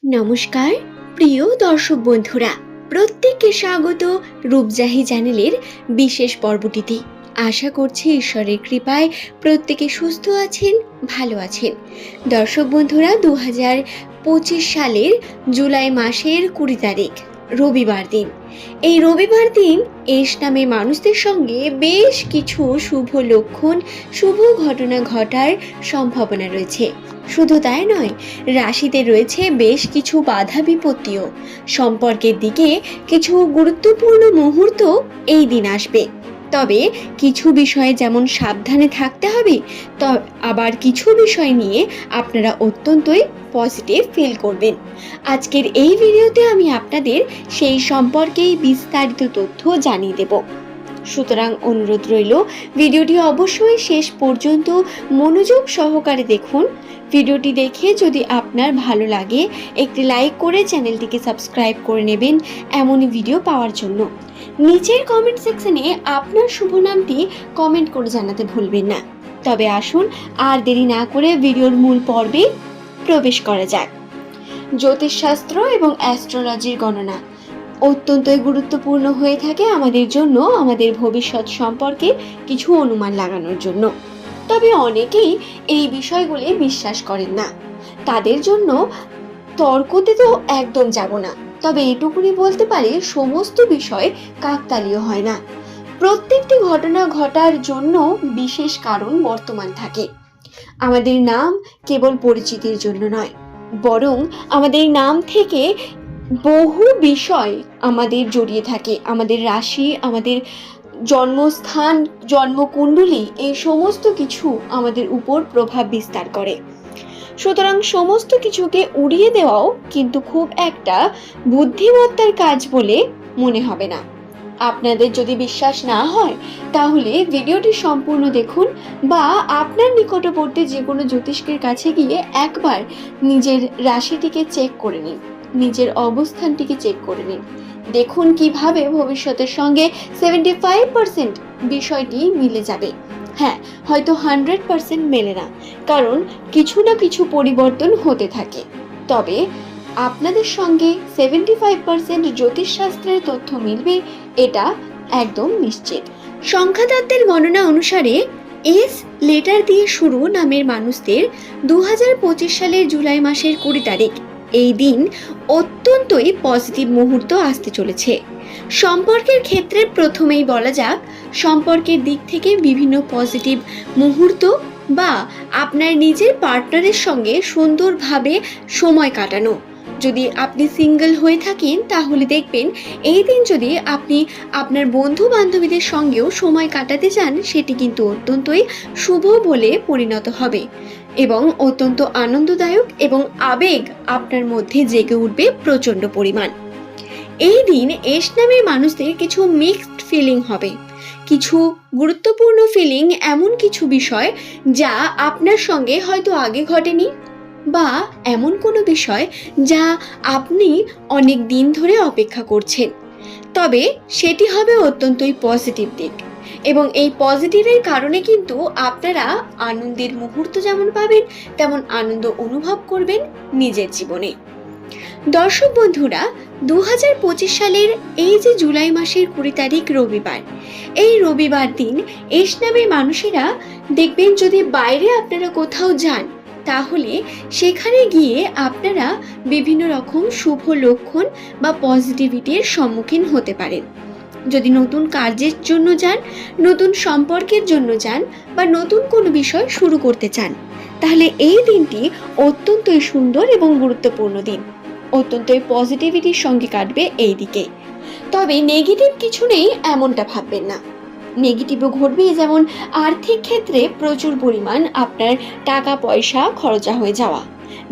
নমস্কার প্রিয় দর্শক বন্ধুরা, প্রত্যেককে স্বাগত রূপজাহি চ্যানেলের বিশেষ পর্বটিতে। আশা করছি ঈশ্বরের কৃপায় প্রত্যেকে সুস্থ আছেন, ভালো আছেন। দর্শক বন্ধুরা, 2025 সালের জুলাই মাসের 20 তারিখ রবিবার দিন। এই রবিবার দিন এস নামে মানুষদের সঙ্গে বেশ কিছু শুভ লক্ষণ, শুভ ঘটনা ঘটার সম্ভাবনা রয়েছে। শুধু তাই নয়, রাশিতে রয়েছে বেশ কিছু বাধা বিপত্তিও। সম্পর্কের দিকে কিছু গুরুত্বপূর্ণ মুহূর্ত এই দিন আসবে। তবে কিছু বিষয়ে যেমন সাবধানে থাকতে হবে, আবার কিছু বিষয় নিয়ে আপনারা অত্যন্তই পজিটিভ ফিল করবেন। আজকের এই ভিডিওতে আমি আপনাদের সেই সম্পর্কেই বিস্তারিত তথ্য জানিয়ে দেব। সুতরাং অনুরোধ রইল, ভিডিওটি অবশ্যই শেষ পর্যন্ত মনোযোগ সহকারে দেখুন। ভিডিওটি দেখে যদি আপনার ভালো লাগে, একটি লাইক করে চ্যানেলটিকে সাবস্ক্রাইব করে নেবেন এমনই ভিডিও পাওয়ার জন্য। নিচের কমেন্ট সেকশনে আপনার শুভ নামটি কমেন্ট করে জানাতে ভুলবেন না। তবে আসুন আর দেরি না করে ভিডিওর মূল পর্বে প্রবেশ করা যাক। জ্যোতিষশাস্ত্র এবং অ্যাস্ট্রোলজির গণনা অত্যন্তই গুরুত্বপূর্ণ হয়ে থাকে আমাদের জন্য, আমাদের ভবিষ্যৎ সম্পর্কে কিছু অনুমান লাগানোর জন্য। তবে অনেকেই এই বিষয়গুলি বিশ্বাস করেন না। তাদের জন্য তর্কতে তো একদম যাব না। তবে এটুকুনি বলতে পারি, সমস্ত বিষয় কাকতালীয় হয় না। প্রত্যেকটি ঘটনা ঘটার জন্য বিশেষ কারণ বর্তমান থাকে। আমাদের নাম কেবল পরিচিতির জন্য নয়, বরং আমাদের নাম থেকে বহু বিষয় আমাদের জড়িয়ে থাকে। আমাদের রাশি, আমাদের জন্মস্থান, জন্মকুণ্ডলী, এই সমস্ত কিছু আমাদের উপর প্রভাব বিস্তার করে। সুতরাং সমস্ত কিছুকে উড়িয়ে দেওয়াও কিন্তু খুব একটা বুদ্ধিমত্তার কাজ বলে মনে হবে না। আপনাদের যদি বিশ্বাস না হয়, তাহলে ভিডিওটি সম্পূর্ণ দেখুন, বা আপনার নিকটবর্তী যে কোনো জ্যোতিষীর কাছে গিয়ে একবার নিজের রাশিটিকে চেক করে নিন, নিজের অবস্থানটিকে চেক করে নিন। দেখুন কিভাবে ভবিষ্যতের সঙ্গে 75% বিষয়টি মিলে যাবে। হ্যাঁ, হয়তো 100% মেলে না, কারণ কিছু না কিছু পরিবর্তন হতে থাকে। তবে আপনাদের সঙ্গে 75% জ্যোতিষশাস্ত্রের তথ্য মিলবে, এটা একদম নিশ্চিত। সংখ্যাতত্ত্বের গণনা অনুসারে এস লেটার দিয়ে শুরু নামের মানুষদের 2025 সালের জুলাই মাসের 20 তারিখ এই দিন অত্যন্তই পজিটিভ মুহূর্ত আসতে চলেছে। সম্পর্কের ক্ষেত্রে প্রথমেই বলা যাক, সম্পর্কের দিক থেকে বিভিন্ন পজিটিভ মুহূর্ত বা আপনার নিজের পার্টনারের সঙ্গে সুন্দরভাবে সময় কাটানো। যদি আপনি সিঙ্গেল হয়ে থাকেন, তাহলে দেখবেন এই দিন যদি আপনি আপনার বন্ধু বান্ধবীদের সঙ্গেও সময় কাটাতে চান, সেটি কিন্তু অত্যন্তই শুভ বলে পরিণত হবে এবং অত্যন্ত আনন্দদায়ক এবং আবেগ আপনার মধ্যে জেগে উঠবে প্রচণ্ড পরিমাণ। এই দিন এস নামের মানুষদের কিছু মিক্সড ফিলিং হবে। কিছু গুরুত্বপূর্ণ ফিলিং, এমন কিছু বিষয় যা আপনার সঙ্গে হয়তো আগে ঘটেনি, বা এমন কোনো বিষয় যা আপনি অনেক দিন ধরে অপেক্ষা করছেন। তবে সেটি হবে অত্যন্তই পজিটিভ দিক, এবং এই পজিটিভের কারণে কিন্তু আপনারা আনন্দের মুহূর্ত যেমন পাবেন, তেমন আনন্দ অনুভব করবেন নিজের জীবনে। দর্শক বন্ধুরা, 2025 সালের এই যে জুলাই মাসের 20 তারিখ রবিবার, এই রবিবার দিন এস নামের মানুষেরা দেখবেন, যদি বাইরে আপনারা কোথাও যান, তাহলে সেখানে গিয়ে আপনারা বিভিন্ন রকম শুভ লক্ষণ বা পজিটিভিটির সম্মুখীন হতে পারেন। যদি নতুন কাজের জন্য যান, নতুন সম্পর্কের জন্য যান, বা নতুন কোনো বিষয় শুরু করতে চান, তাহলে এই দিনটি অত্যন্তই সুন্দর এবং গুরুত্বপূর্ণ দিন। অত্যন্তই পজিটিভিটির সঙ্গে কাটবে এই দিকে। তবে নেগেটিভ কিছু নেই এমনটা ভাববেন না। নেগেটিভও ঘটবে, যেমন আর্থিক ক্ষেত্রে প্রচুর পরিমাণ আপনার টাকা পয়সা খরচা হয়ে যাওয়া,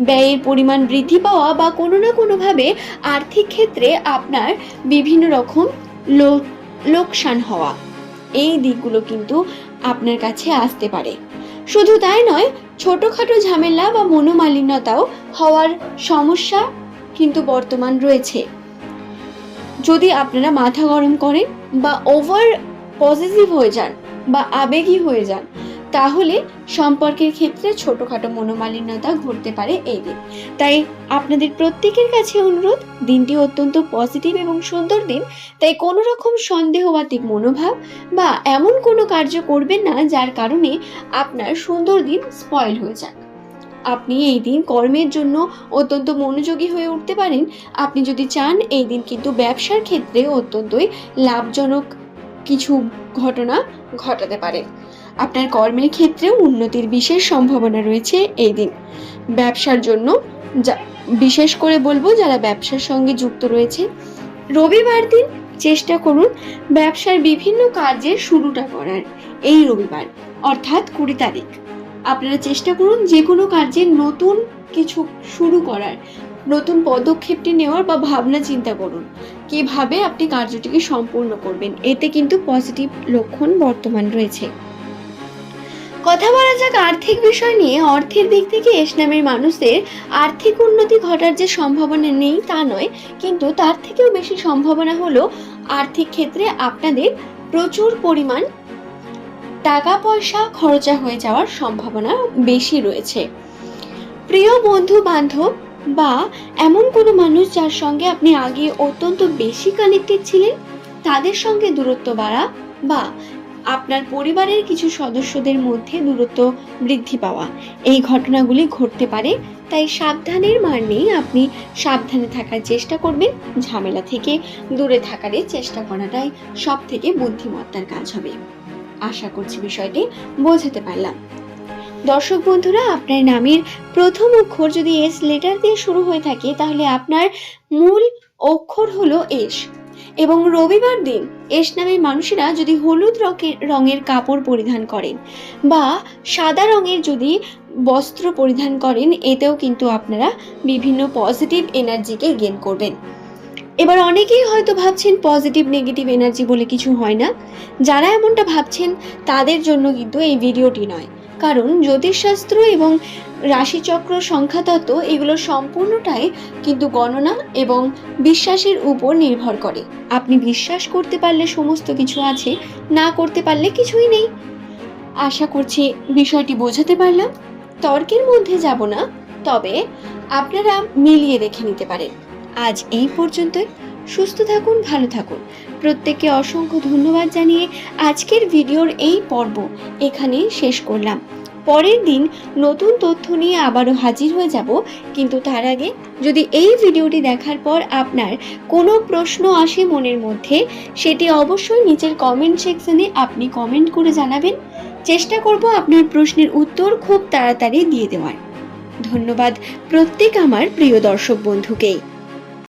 ব্যয়ের পরিমাণ বৃদ্ধি পাওয়া, বা কোনো না কোনোভাবে আর্থিক ক্ষেত্রে আপনার বিভিন্ন রকম লোকসান হওয়া, এই দিকগুলো কিন্তু আপনার কাছে আসতে পারে। শুধু তাই নয়, ছোটোখাটো ঝামেলা বা মনোমালিন্যতাও হওয়ার সমস্যা কিন্তু বর্তমান রয়েছে। যদি আপনারা মাথা গরম করেন বা ওভার পজিটিভ হয়ে যান বা আবেগী হয়ে যান, তাহলে সম্পর্কের ক্ষেত্রে ছোটখাটো মনোমালিন্যতা ঘটতে পারে এই দিন। তাই আপনাদের প্রত্যেকের কাছে অনুরোধ, দিনটি অত্যন্ত পজিটিভ এবং সুন্দর দিন। তাই কোনো রকম সন্দেহবাতিক মনোভাব বা এমন কোনো কার্য করবেন না যার কারণে আপনার সুন্দর দিন স্পয়েল হয়ে যাক। আপনি এই দিন কর্মের জন্য অত্যন্ত মনোযোগী হয়ে উঠতে পারেন। আপনি যদি চান এই দিন কিন্তু ব্যবসার ক্ষেত্রে অত্যন্তই লাভজনক কিছু ঘটনা ঘটাতে পারেন। আপনার কর্মের ক্ষেত্রেও উন্নতির বিশেষ সম্ভাবনা রয়েছে এই দিন। ব্যবসার জন্য বিশেষ করে বলবো যারা ব্যবসার সঙ্গে যুক্ত রয়েছে, রবিবার দিন চেষ্টা করুন ব্যবসার বিভিন্ন কাজের শুরুটা করার। এই রবিবার অর্থাৎ 20 তারিখ আপনারা চেষ্টা করুন যে কোনো কার্যের নতুন কিছু শুরু করার, নতুন পদক্ষেপটি নেওয়ার বা ভাবনা চিন্তা করুন কিভাবে আপনি কার্যটিকে সম্পূর্ণ করবেন। এতে কিন্তু পজিটিভ লক্ষণ বর্তমান রয়েছে। কথা বলা যাক আর্থিক বিষয় নিয়ে। অর্থের দিক থেকে এস নামের মানুষদের আর্থিক উন্নতি ঘটার যে সম্ভাবনা নেই তা নয়, কিন্তু তার থেকেও বেশি সম্ভাবনা হলো আর্থিক ক্ষেত্রে আপনাদের প্রচুর পরিমাণ টাকা পয়সা খরচা হয়ে যাওয়ার সম্ভাবনা বেশি রয়েছে। প্রিয় বন্ধু বান্ধব বা এমন কোনো মানুষ যার সঙ্গে আপনি আগে অত্যন্ত বেশি কানেক্টেড ছিলেন, তাদের সঙ্গে দূরত্ব বাড়া বা আপনার পরিবারের কিছু সদস্যদের মধ্যে দূরত্ব বৃদ্ধি পাওয়া, এই ঘটনাগুলি ঘটতে পারে। তাই সাবধানের মার নেই, আপনি সাবধানে থাকার চেষ্টা করবেন। ঝামেলা থেকে দূরে থাকারই চেষ্টা করাটাই সব থেকে বুদ্ধিমত্তার কাজ হবে। আশা করছি বিষয়টি বোঝাতে পারলাম। দর্শক বন্ধুরা, আপনার নামের প্রথম অক্ষর যদি এস লেটার দিয়ে শুরু হয়ে থাকে তাহলে আপনার মূল অক্ষর হলো এস। এবং রবিবার দিন এস নামের মানুষেরা যদি হলুদ রঙের কাপড় পরিধান করেন বা সাদা রঙের যদি বস্ত্র পরিধান করেন, এতেও কিন্তু আপনারা বিভিন্ন পজিটিভ এনার্জিকে গেইন করবেন। এবার অনেকেই হয়তো ভাবছেন পজিটিভ নেগেটিভ এনার্জি বলে কিছু হয় না। যারা এমনটা ভাবছেন তাদের জন্য কিন্তু এই ভিডিওটি নয়, কারণ জ্যোতিষশাস্ত্র এবং রাশিচক্র, সংখ্যাতত্ত্ব এগুলো সম্পূর্ণটাই কিন্তু গণনা এবং বিশ্বাসের উপর নির্ভর করে। আপনি বিশ্বাস করতে পারলে সমস্ত কিছু আছে, না করতে পারলে কিছুই নেই। আশা করছি বিষয়টি বোঝাতে পারলাম। তর্কের মধ্যে যাব না, তবে আপনারা মিলিয়ে দেখে নিতে পারেন। আজ এই পর্যন্তই। সুস্থ থাকুন, ভালো থাকুন। প্রত্যেককে অসংখ্য ধন্যবাদ জানিয়ে আজকের ভিডিওর এই পর্ব এখানেই শেষ করলাম। পরের দিন নতুন তথ্য নিয়ে আবারও হাজির হয়ে যাব, কিন্তু তার আগে যদি এই ভিডিওটি দেখার পর আপনার কোনো প্রশ্ন আসে মনের মধ্যে, সেটি অবশ্যই নিচের কমেন্ট সেকশনে আপনি কমেন্ট করে জানাবেন। চেষ্টা করব আপনার প্রশ্নের উত্তর খুব তাড়াতাড়ি দিয়ে দেওয়ার। ধন্যবাদ প্রত্যেক আমার প্রিয় দর্শক বন্ধুকে।